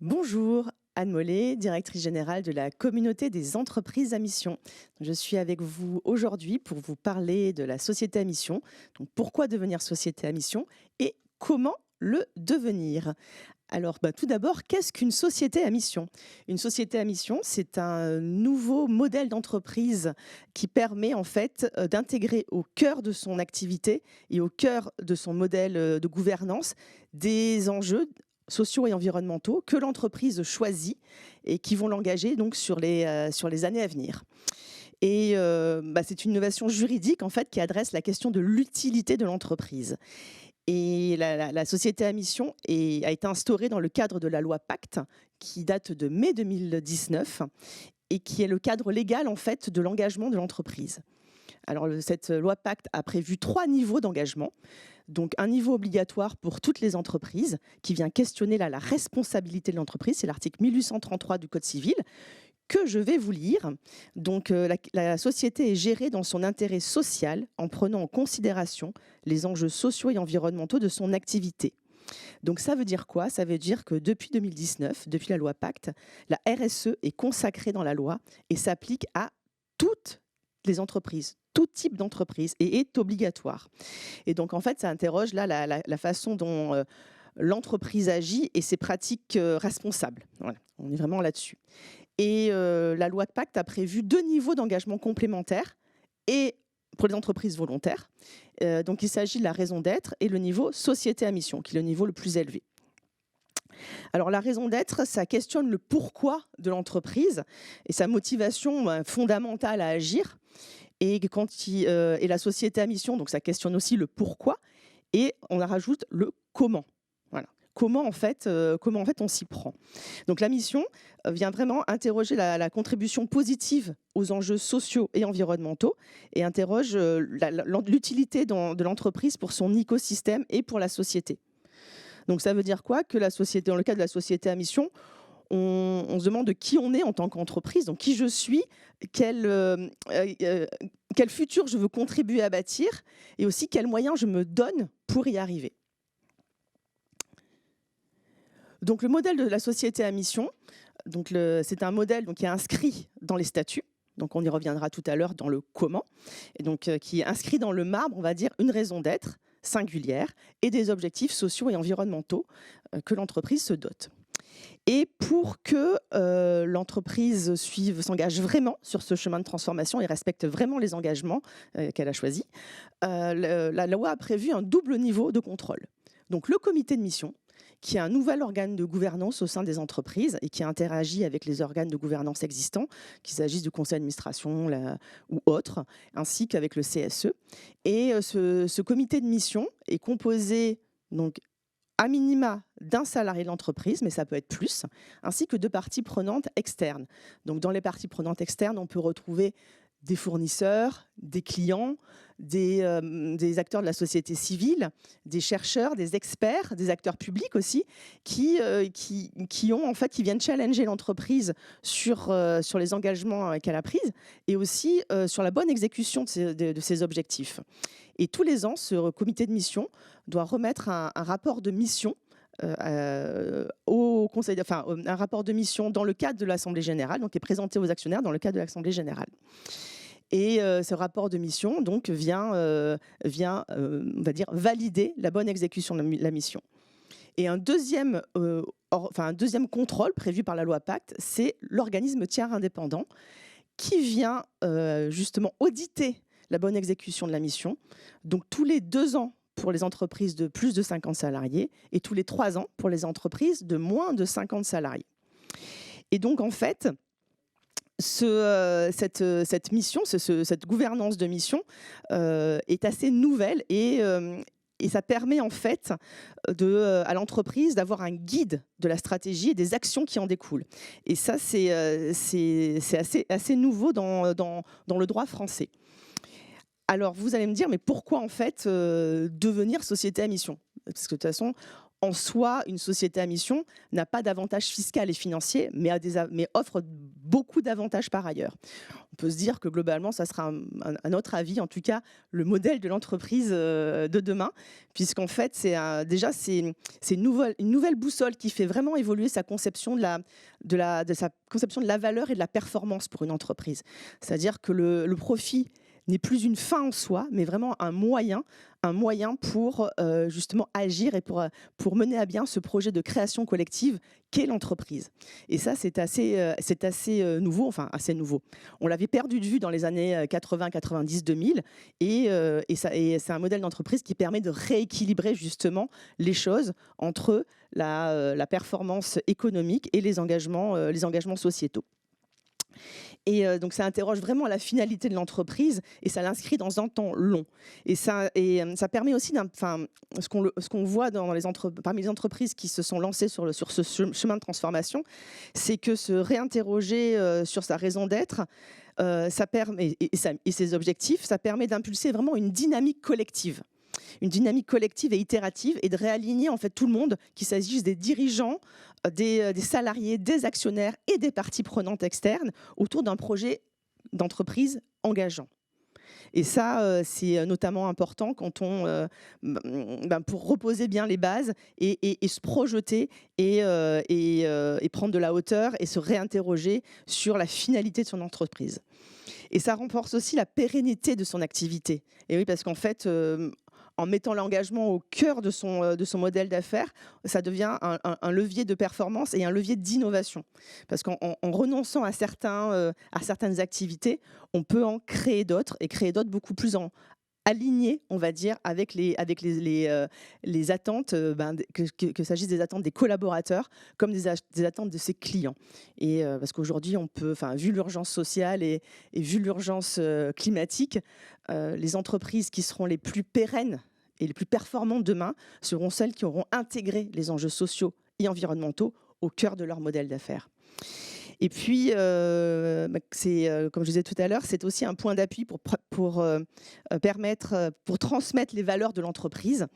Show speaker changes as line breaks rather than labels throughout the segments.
Bonjour, Anne Mollet, directrice générale de la communauté des entreprises à mission. Je suis avec vous aujourd'hui pour vous parler de la société à mission. Donc, pourquoi devenir société à mission et comment le devenir? Alors, tout d'abord, qu'est-ce qu'une société à mission? Une société à mission, c'est un nouveau modèle d'entreprise qui permet en fait d'intégrer au cœur de son activité et au cœur de son modèle de gouvernance des enjeux sociaux et environnementaux que l'entreprise choisit et qui vont l'engager donc sur les années à venir. Et c'est une innovation juridique en fait qui adresse la question de l'utilité de l'entreprise. Et la société à mission a été instaurée dans le cadre de la loi Pacte, qui date de mai 2019 et qui est le cadre légal en fait de l'engagement de l'entreprise. Alors cette loi Pacte a prévu 3 niveaux d'engagement. Donc un niveau obligatoire pour toutes les entreprises qui vient questionner la responsabilité de l'entreprise, c'est l'article 1833 du Code civil que je vais vous lire. Donc la société est gérée dans son intérêt social en prenant en considération les enjeux sociaux et environnementaux de son activité. Donc ça veut dire quoi? Ça veut dire que depuis 2019, depuis la loi Pacte, la RSE est consacrée dans la loi et s'applique à toutes les entreprises, tout type d'entreprise, et est obligatoire. Et donc en fait, ça interroge là la façon dont l'entreprise agit et ses pratiques responsables. Voilà, on est vraiment là-dessus. Et la loi de Pacte a prévu 2 niveaux d'engagement complémentaires et pour les entreprises volontaires. Donc il s'agit de la raison d'être et le niveau société à mission, qui est le niveau le plus élevé. Alors la raison d'être, ça questionne le pourquoi de l'entreprise et sa motivation fondamentale à agir. Et la société à mission, donc ça questionne aussi le pourquoi, et on rajoute le comment. Voilà. Comment en fait on s'y prend. Donc la mission vient vraiment interroger la contribution positive aux enjeux sociaux et environnementaux et interroge l'utilité de l'entreprise pour son écosystème et pour la société. Donc ça veut dire quoi? Que la société, dans le cas de la société à mission, on se demande de qui on est en tant qu'entreprise, donc qui je suis, quel futur je veux contribuer à bâtir et aussi quels moyens je me donne pour y arriver. Donc le modèle de la société à mission, c'est un modèle qui est inscrit dans les statuts. Donc on y reviendra tout à l'heure dans le comment, et donc qui est inscrit dans le marbre, on va dire, une raison d'être singulière et des objectifs sociaux et environnementaux que l'entreprise se dote. Et pour que l'entreprise s'engage vraiment sur ce chemin de transformation et respecte vraiment les engagements qu'elle a choisis, la loi a prévu un double niveau de contrôle. Donc le comité de mission, qui est un nouvel organe de gouvernance au sein des entreprises et qui interagit avec les organes de gouvernance existants, qu'il s'agisse du conseil d'administration ou autres, ainsi qu'avec le CSE. Et ce comité de mission est composé donc à minima d'un salarié de l'entreprise, mais ça peut être plus, ainsi que de parties prenantes externes. Donc dans les parties prenantes externes, on peut retrouver des fournisseurs, des clients, des acteurs de la société civile, des chercheurs, des experts, des acteurs publics aussi, qui viennent challenger l'entreprise sur les engagements qu'elle a pris et aussi sur la bonne exécution de ses objectifs. Et tous les ans, ce comité de mission doit remettre un rapport de mission au conseil, un rapport de mission dans le cadre de l'Assemblée générale, donc est présenté aux actionnaires dans le cadre de l'Assemblée générale. Et ce rapport de mission donc vient on va dire, valider la bonne exécution de la mission. Et un deuxième contrôle prévu par la loi Pacte, c'est l'organisme tiers indépendant qui vient justement auditer la bonne exécution de la mission. Donc tous les 2 ans pour les entreprises de plus de 50 salariés et tous les 3 ans pour les entreprises de moins de 50 salariés. Et donc en fait, cette mission, cette gouvernance de mission est assez nouvelle et ça permet en fait à l'entreprise d'avoir un guide de la stratégie et des actions qui en découlent. Et ça, c'est assez nouveau dans le droit français. Alors vous allez me dire, mais pourquoi en fait devenir société à mission? Parce que de toute façon, en soi, une société à mission n'a pas d'avantages fiscaux et financiers, mais offre beaucoup d'avantages par ailleurs. On peut se dire que globalement, ça sera, à notre avis, en tout cas, le modèle de l'entreprise de demain, puisqu'en fait, c'est une nouvelle boussole qui fait vraiment évoluer sa conception de la valeur et de la performance pour une entreprise. C'est-à-dire que le profit n'est plus une fin en soi, mais vraiment un moyen pour justement agir et pour mener à bien ce projet de création collective qu'est l'entreprise. Et ça, c'est assez nouveau, enfin assez nouveau. On l'avait perdu de vue dans les années 80, 90, 2000, et c'est un modèle d'entreprise qui permet de rééquilibrer justement les choses entre la performance économique et les engagements sociétaux. Et donc ça interroge vraiment la finalité de l'entreprise et ça l'inscrit dans un temps long. Et ça permet aussi, ce qu'on voit parmi les entreprises qui se sont lancées sur ce chemin de transformation, c'est que se réinterroger sur sa raison d'être, ça permet, et ses objectifs, ça permet d'impulser vraiment une dynamique collective et itérative, et de réaligner en fait tout le monde, qu'il s'agisse des dirigeants, des salariés, des actionnaires et des parties prenantes externes, autour d'un projet d'entreprise engageant. Et ça, c'est notamment important quand pour reposer bien les bases et se projeter et prendre de la hauteur et se réinterroger sur la finalité de son entreprise. Et ça renforce aussi la pérennité de son activité. Et oui, parce qu'en fait, en mettant l'engagement au cœur de son modèle d'affaires, ça devient un levier de performance et un levier d'innovation. Parce qu'en renonçant à certaines activités, on peut en créer d'autres, et créer d'autres beaucoup plus alignés, on va dire, avec les attentes, que s'agisse des attentes des collaborateurs comme des attentes de ses clients. Et parce qu'aujourd'hui, vu l'urgence sociale et vu l'urgence climatique, les entreprises qui seront les plus pérennes et les plus performantes demain seront celles qui auront intégré les enjeux sociaux et environnementaux au cœur de leur modèle d'affaires. Et puis, comme je disais tout à l'heure, c'est aussi un point d'appui pour transmettre les valeurs de l'entreprise,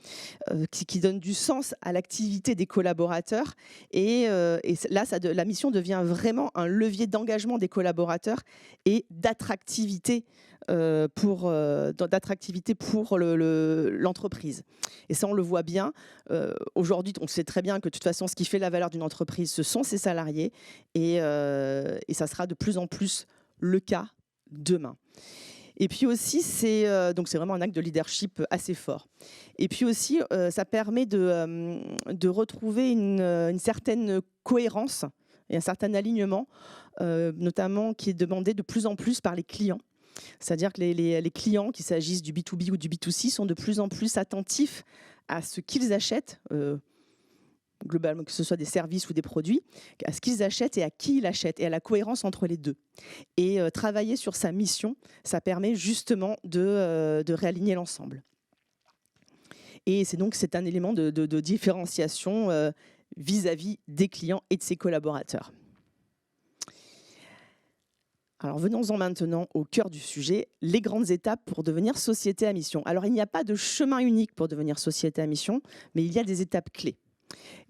qui donnent du sens à l'activité des collaborateurs. Et là, la mission devient vraiment un levier d'engagement des collaborateurs et d'attractivité pour l'entreprise. Et ça, on le voit bien. Aujourd'hui, on sait très bien que de toute façon, ce qui fait la valeur d'une entreprise, ce sont ses salariés. Et ça sera de plus en plus le cas demain. Et puis aussi, c'est vraiment un acte de leadership assez fort. Et puis aussi, ça permet de retrouver une certaine cohérence et un certain alignement, notamment qui est demandé de plus en plus par les clients. C'est-à-dire que les clients, qu'il s'agisse du B2B ou du B2C, sont de plus en plus attentifs à ce qu'ils achètent, globalement, que ce soit des services ou des produits, à ce qu'ils achètent et à qui ils achètent, et à la cohérence entre les deux. Et travailler sur sa mission, ça permet justement de réaligner l'ensemble. Et c'est un élément de différenciation vis-à-vis des clients et de ses collaborateurs. Alors venons-en maintenant au cœur du sujet, les grandes étapes pour devenir société à mission. Alors il n'y a pas de chemin unique pour devenir société à mission, mais il y a des étapes clés.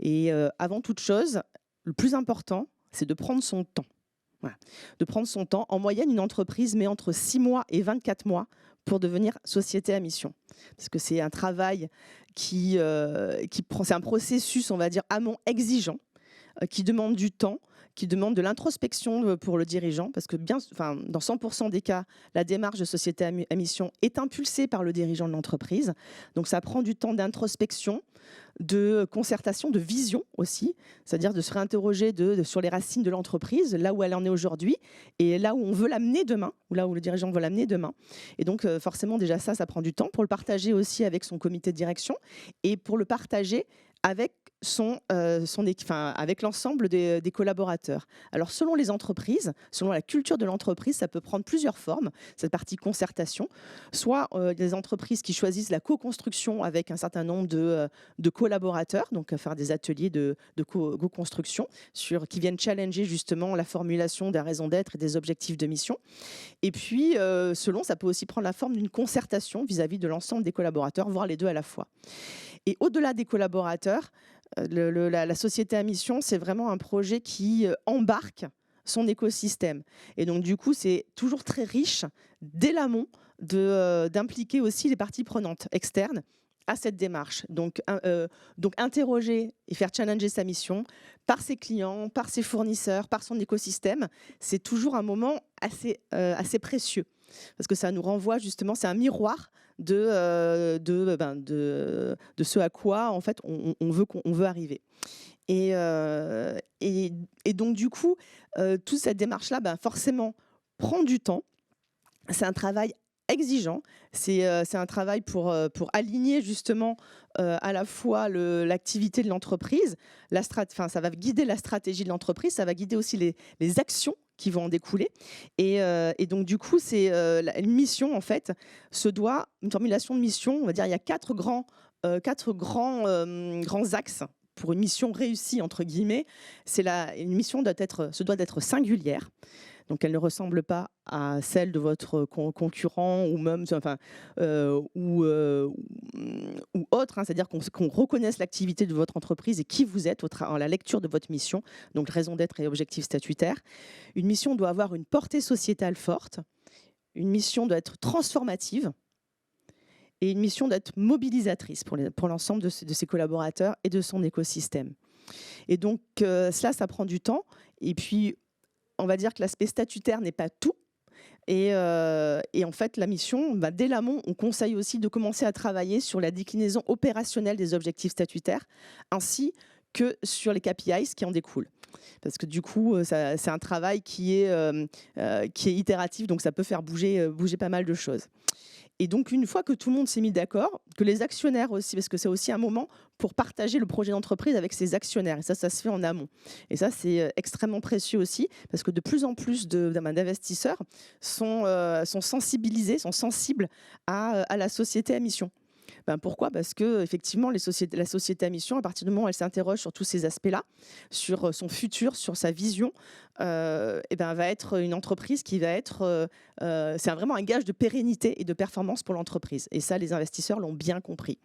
Et avant toute chose, le plus important, c'est de prendre son temps. Voilà. De prendre son temps. En moyenne, une entreprise met entre 6 mois et 24 mois pour devenir société à mission. Parce que c'est un travail c'est un processus, on va dire, amont exigeant, qui demande du temps, qui demande de l'introspection pour le dirigeant, parce que dans 100% des cas, la démarche de société à mission est impulsée par le dirigeant de l'entreprise. Donc ça prend du temps d'introspection, de concertation, de vision aussi, c'est-à-dire de se réinterroger sur les racines de l'entreprise, là où elle en est aujourd'hui, et là où on veut l'amener demain, ou là où le dirigeant veut l'amener demain. Et donc forcément déjà ça prend du temps, pour le partager aussi avec son comité de direction, et pour le partager avec avec l'ensemble des collaborateurs. Alors selon les entreprises, selon la culture de l'entreprise, ça peut prendre plusieurs formes, cette partie concertation. Soit des entreprises qui choisissent la co-construction avec un certain nombre de collaborateurs, donc faire des ateliers de co-construction qui viennent challenger justement la formulation des raisons d'être et des objectifs de mission. Et puis, ça peut aussi prendre la forme d'une concertation vis-à-vis de l'ensemble des collaborateurs, voire les deux à la fois. Et au-delà des collaborateurs, La société à mission, c'est vraiment un projet qui embarque son écosystème. Et donc, du coup, c'est toujours très riche dès l'amont d'impliquer aussi les parties prenantes externes à cette démarche. Donc, interroger et faire challenger sa mission par ses clients, par ses fournisseurs, par son écosystème, c'est toujours un moment assez précieux. Parce que ça nous renvoie justement, c'est un miroir de ce à quoi en fait on veut arriver. Et donc du coup, toute cette démarche-là, forcément, prend du temps. C'est un travail exigeant. C'est un travail pour aligner justement à la fois l'activité de l'entreprise, ça va guider la stratégie de l'entreprise, ça va guider aussi les actions qui vont en découler. Et donc, du coup, c'est une mission, en fait, une formulation de mission, on va dire, il y a quatre grands axes pour une mission réussie, entre guillemets. Une mission se doit d'être singulière. Donc, elle ne ressemble pas à celle de votre concurrent ou même, ou autre. C'est-à-dire qu'on reconnaisse l'activité de votre entreprise et qui vous êtes à la lecture de votre mission. Donc, raison d'être et objectif statutaire. Une mission doit avoir une portée sociétale forte. Une mission doit être transformative. Et une mission doit être mobilisatrice pour l'ensemble de ses collaborateurs et de son écosystème. Et donc, ça prend du temps. Et puis, on va dire que l'aspect statutaire n'est pas tout. Et en fait, la mission, dès l'amont, on conseille aussi de commencer à travailler sur la déclinaison opérationnelle des objectifs statutaires, ainsi que sur les KPIs qui en découlent. Parce que du coup, c'est un travail qui est itératif, donc ça peut faire bouger pas mal de choses. Et donc, une fois que tout le monde s'est mis d'accord, que les actionnaires aussi, parce que c'est aussi un moment pour partager le projet d'entreprise avec ses actionnaires. Et ça se fait en amont. Et ça, c'est extrêmement précieux aussi, parce que de plus en plus d'investisseurs sont sensibilisés, sont sensibles à la société à mission. Pourquoi ? Parce que effectivement, la société à mission, à partir du moment où elle s'interroge sur tous ces aspects-là, sur son futur, sur sa vision, va être une entreprise qui va être... c'est vraiment un gage de pérennité et de performance pour l'entreprise. Et ça, les investisseurs l'ont bien compris.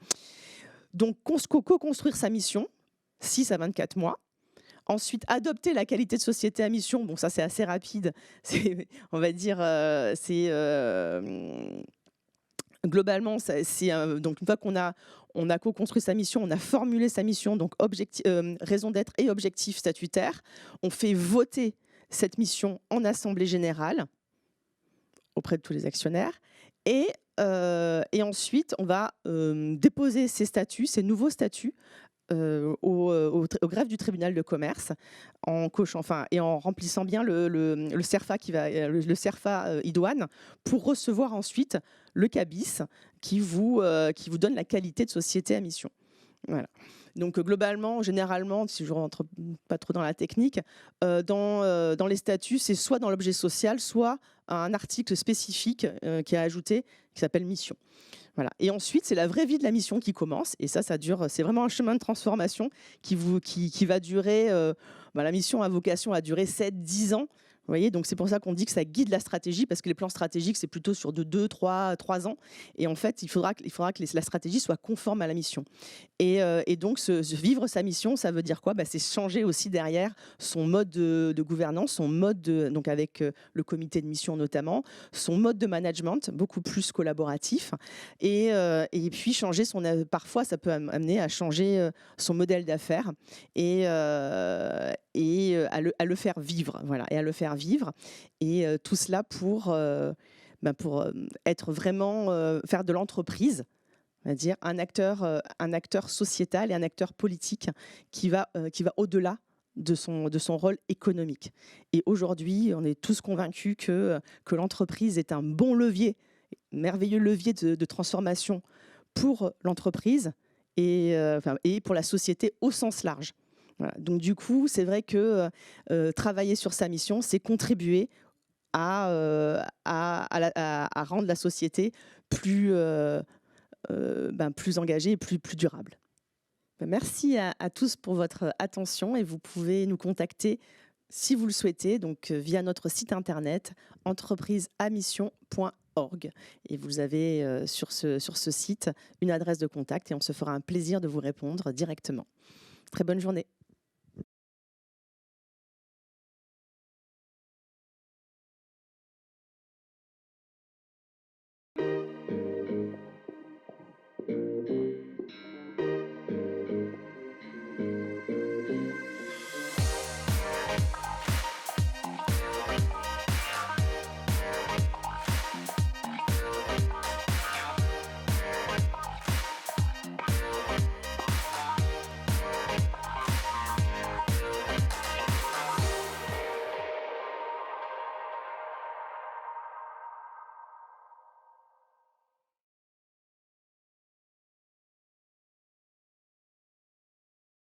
Donc, co-construire sa mission, 6 à 24 mois. Ensuite, adopter la qualité de société à mission. Bon, ça, c'est assez rapide. On va dire... globalement, donc une fois qu'on a co-construit sa mission, on a formulé sa mission, donc raison d'être et objectif statutaire. On fait voter cette mission en assemblée générale auprès de tous les actionnaires. Et ensuite, on va déposer ces nouveaux statuts au greffe du tribunal de commerce et en remplissant bien le CERFA idoine pour recevoir ensuite le CABIS qui vous donne la qualité de société à mission. Voilà. Donc globalement, généralement, si je ne rentre pas trop dans la technique, dans les statuts, c'est soit dans l'objet social, soit un article spécifique qui est ajouté qui s'appelle mission. Voilà. Et ensuite, c'est la vraie vie de la mission qui commence. Et ça dure. C'est vraiment un chemin de transformation qui va durer. La mission a vocation à durer 7-10 ans. Vous voyez, donc c'est pour ça qu'on dit que ça guide la stratégie, parce que les plans stratégiques, c'est plutôt sur de 2-3 ans. Et en fait, il faudra que la stratégie soit conforme à la mission. Et donc, vivre sa mission, ça veut dire quoi ? C'est changer aussi derrière son mode de gouvernance, son mode donc avec le comité de mission notamment, son mode de management, beaucoup plus collaboratif. Et puis, parfois, ça peut amener à changer son modèle d'affaires et à le faire vivre. Voilà, et à le faire vivre. Et tout cela pour être vraiment, faire de l'entreprise, on va dire, un acteur sociétal et un acteur politique qui va au-delà de son rôle économique. Et aujourd'hui, on est tous convaincus que l'entreprise est un bon levier, merveilleux levier de transformation pour l'entreprise et pour la société au sens large. Voilà. Donc du coup, c'est vrai que travailler sur sa mission, c'est contribuer à rendre la société plus engagée et plus durable. Merci à tous pour votre attention et vous pouvez nous contacter si vous le souhaitez, donc via notre site internet entrepriseamission.org. Et vous avez sur ce site une adresse de contact et on se fera un plaisir de vous répondre directement. Très bonne journée.